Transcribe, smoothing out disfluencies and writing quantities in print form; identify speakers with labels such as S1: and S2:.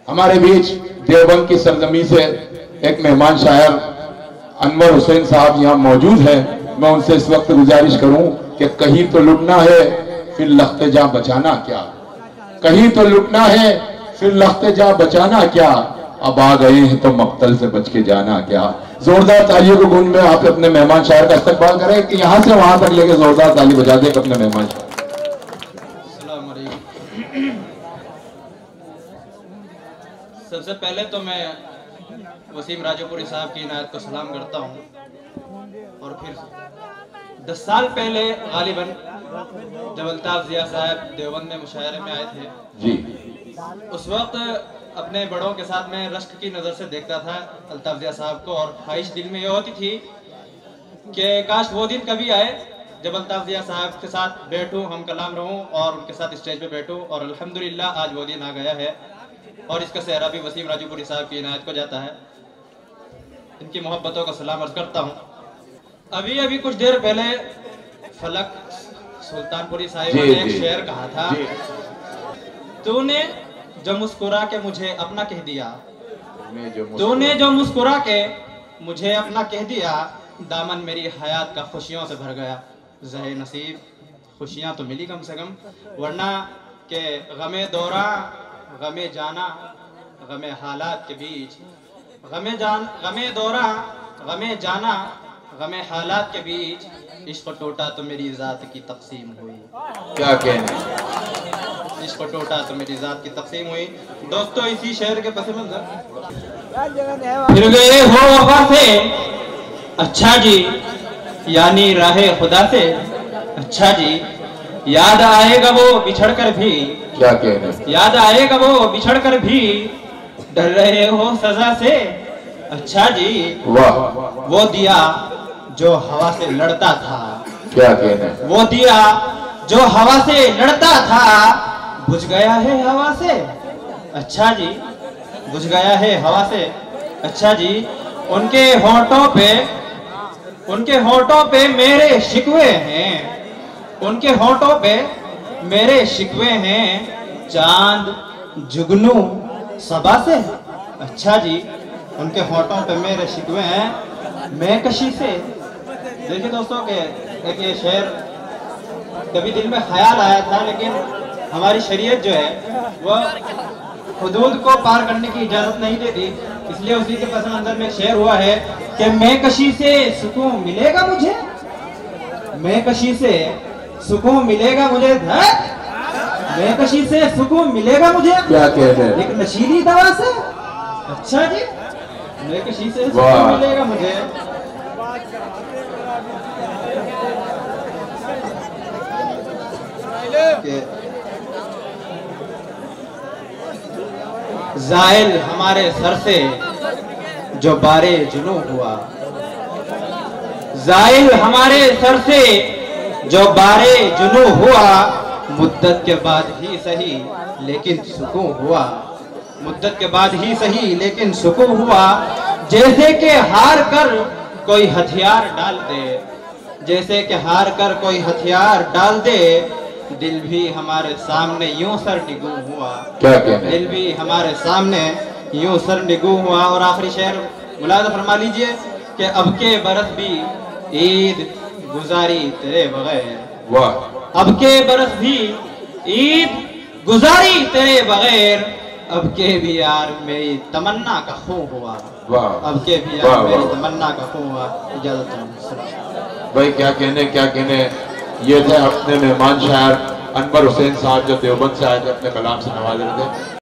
S1: हमारे बीच देवबंद की सरजमी से एक मेहमान शायर अनवर हुसैन साहब यहाँ मौजूद हैं। मैं उनसे इस वक्त गुजारिश करूं कि कहीं तो लुटना है फिर लख्ते जा बचाना क्या, कहीं तो लुटना है फिर लख्ते जा बचाना क्या, अब आ गए हैं तो मक्तल से बच के जाना क्या। जोरदार तालियों को गूंज में आप अपने मेहमान शायर का इस्तकबाल करें कि यहां से वहां तक लेके जोरदार ताली बजा दें अपने मेहमान शायर।
S2: सबसे पहले तो मैं वसीम राजोपुरी साहब की इनायत को सलाम करता हूँ। और फिर 10 साल पहले गालिबन जब अल्ताफ जिया साहब देवबंद में मुशायरे में आए थे
S1: जी,
S2: उस वक्त अपने बड़ों के साथ मैं रश्क की नज़र से देखता था अल्ताफ जिया साहब को, और ख्वाहिश दिल में ये होती थी कि काश वो दिन कभी आए जब अल्ताफ जिया साहब के साथ बैठूं, हम कलाम रहूं और उनके साथ स्टेज पे बैठूं। और अल्हम्दुलिल्लाह आज वो दिन आ गया है और इसका सेहरा भी वसीम राजोपुरी साहब की इनायत को जाता है। इनकी मोहब्बतों का सलाम अर्ज करता हूँ। अभी कुछ देर पहले फलक सुल्तानपुरी साहिब ने एक शेर कहा था, तूने जो मुस्कुरा के मुझे अपना कह दिया, तूने जो मुस्कुरा के मुझे अपना कह दिया, दामन मेरी हयात का खुशियों से भर गया। ज़हे नसीब खुशियाँ तो मिली कम से कम, वरना के गमे दौरा गमे जाना गमे हालात के बीच, गमे दौरा गमे जाना गमे हालात के बीच, इश्क टूटा तो मेरी जात की तकसीम हुई।
S1: क्या कहने,
S2: इश्क टूटा तो मेरी जात की तकसीम हुई। दोस्तों इसी शहर के पस मंजर फिर गए हो वफा से अच्छा जी, यानी राहे खुदा से अच्छा जी, याद आएगा वो बिछड़ कर भी,
S1: क्या कहने,
S2: याद आएगा वो बिछड़ कर भी, डर रहे हो सजा से अच्छा जी।
S1: वाह,
S2: वो दिया जो हवा से लड़ता था,
S1: क्या कहने,
S2: वो दिया जो हवा से लड़ता था, बुझ गया है हवा से अच्छा जी, बुझ गया है हवा से अच्छा जी। उनके होठों पे मेरे शिकवे हैं, उनके होठों पे मेरे शिकवे हैं, चांद जुगनू सबा से अच्छा जी। उनके होठों पे मेरे शिकवे हैं मैं कशी से। देखिए दोस्तों के एक ये शेर कभी दिल में ख्याल आया था, लेकिन हमारी शरीयत जो है वह हुदूद को पार करने की इजाजत नहीं देती, इसलिए उसी के पस मंजर में शेर हुआ है कि मैं कशी से सुकून मिलेगा मुझे, मैं कशी से सुकून मिलेगा मुझे, मैं कशी से सुकून मिलेगा मुझे,
S1: क्या कहते हैं,
S2: एक नशीली दवा से अच्छा जी, मैं कशी से सुकून मिलेगा मुझे। जाहिल हमारे सर से जो बारे जुनू हुआ, जाहिल हमारे सर से जो बारे जुनू हुआ, मुद्दत के बाद ही सही लेकिन सुकून हुआ, मुद्दत के बाद ही सही लेकिन सुकून हुआ। जैसे कि हार कर कोई हथियार डाल दे, जैसे कि हार कर कोई हथियार डाल दे, दिल भी हमारे सामने यूं सर निगू हुआ,
S1: क्या कहने,
S2: दिल भी हमारे सामने यूं सर निगू हुआ। और आखिरी शेर मुलाज़ा फरमा लीजिए कि अब के बरस भी ईद गुजारी तेरे बगैर,
S1: वाह,
S2: अब के बरस भी ईद गुजारी तेरे बगैर, अब के भी यार मेरी तमन्ना का खो हुआ,
S1: वाह,
S2: अब के भी यार मेरी तमन्ना का खो हुआ। इजाजत
S1: भाई, क्या कहने, क्या कहने। ये थे अपने मेहमान शायर अनवर हुसैन साहब जो देवबंद से आए थे, अपने कलाम से नवाज रहे थे।